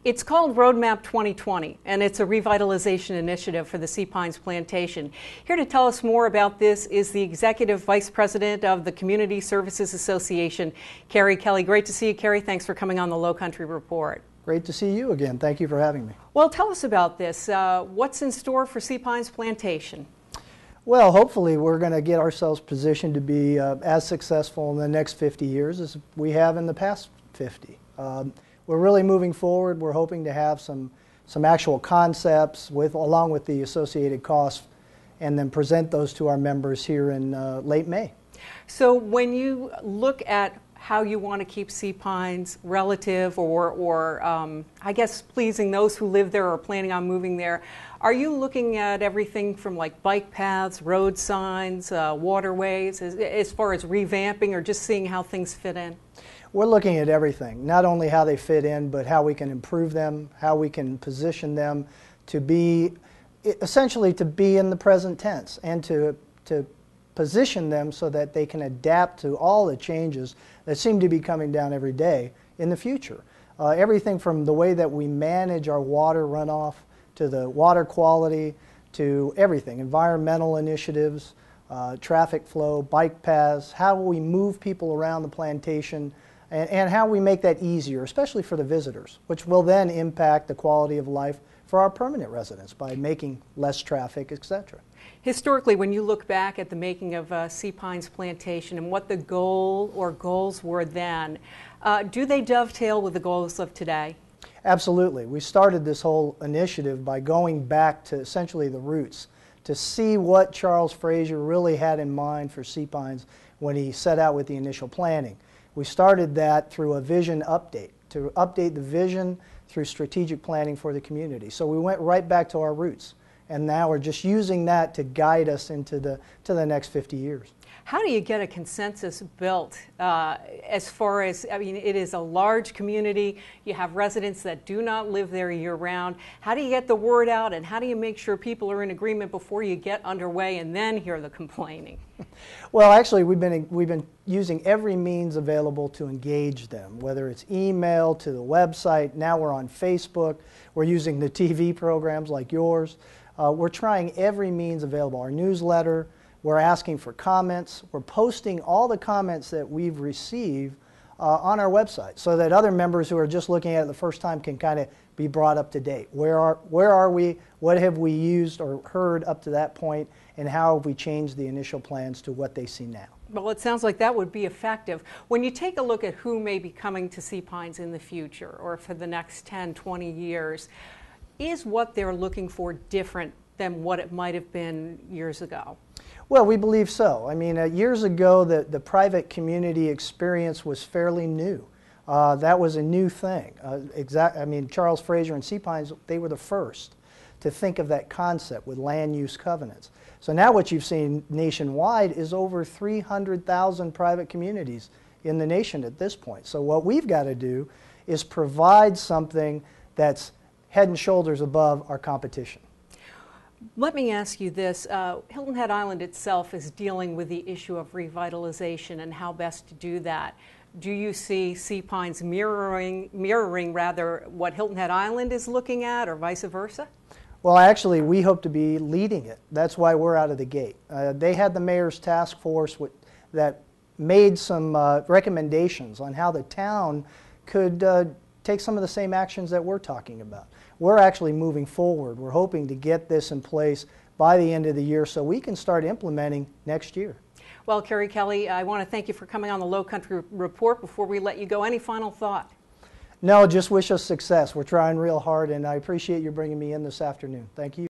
It's called Roadmap 2020, and it's a revitalization initiative for the Sea Pines Plantation. Here to tell us more about this is the Executive Vice President of the Community Services Association, Cary Kelley. Great to see you, Cary. Thanks for coming on the Lowcountry Report. Great to see you again. Thank you for having me. Well, tell us about this. What's in store for Sea Pines Plantation? Well, hopefully we're going to get ourselves positioned to be as successful in the next 50 years as we have in the past 50. We're really moving forward. We're hoping to have some actual concepts along with the associated costs, and then present those to our members here in late May. So when you look at how you want to keep Sea Pines relative or I guess pleasing those who live there or planning on moving there, are you looking at everything from like bike paths, road signs, waterways, as far as revamping or just seeing how things fit in? We're looking at everything, not only how they fit in, but how we can improve them, how we can position them to be, essentially to be in the present tense, and to position them so that they can adapt to all the changes that seem to be coming down every day in the future. Everything from the way that we manage our water runoff, to the water quality, to everything, environmental initiatives, traffic flow, bike paths, how we move people around the plantation, and how we make that easier, especially for the visitors, which will then impact the quality of life for our permanent residents by making less traffic, etc. Historically, when you look back at the making of Sea Pines Plantation and what the goal or goals were then, do they dovetail with the goals of today? Absolutely. We started this whole initiative by going back to essentially the roots to see what Charles Fraser really had in mind for Sea Pines when he set out with the initial planning. We started that through a vision update, to update the vision through strategic planning for the community. So we went right back to our roots, and now we're just using that to guide us into the next 50 years. How do you get a consensus built as far as, I mean, it is a large community. You have residents that do not live there year-round. How do you get the word out, and how do you make sure people are in agreement before you get underway and then hear the complaining? Well, actually, we've been using every means available to engage them, whether it's email, to the website. Now we're on Facebook. We're using the TV programs like yours. We're trying every means available. Our newsletter. We're asking for comments. We're posting all the comments that we've received on our website so that other members who are just looking at it the first time can kind of be brought up to date. Where are we? What have we used or heard up to that point? And how have we changed the initial plans to what they see now? Well, it sounds like that would be effective. When you take a look at who may be coming to Sea Pines in the future or for the next 10, 20 years, is what they're looking for different than what it might have been years ago? Well, we believe so. I mean, years ago, the private community experience was fairly new. That was a new thing. I mean, Charles Fraser and Sea Pines, they were the first to think of that concept with land use covenants. So now what you've seen nationwide is over 300,000 private communities in the nation at this point. So what we've got to do is provide something that's head and shoulders above our competition. Let me ask you this. Hilton Head Island itself is dealing with the issue of revitalization and how best to do that. Do you see Sea Pines mirroring rather what Hilton Head Island is looking at, or vice versa? Well, actually, we hope to be leading it. That's why we're out of the gate. They had the mayor's task force that made some recommendations on how the town could take some of the same actions that we're talking about. We're actually moving forward. We're hoping to get this in place by the end of the year so we can start implementing next year. Well, Cary Kelley, I want to thank you for coming on the Lowcountry Report. Before we let you go, any final thought? No, just wish us success. We're trying real hard, and I appreciate you bringing me in this afternoon. Thank you.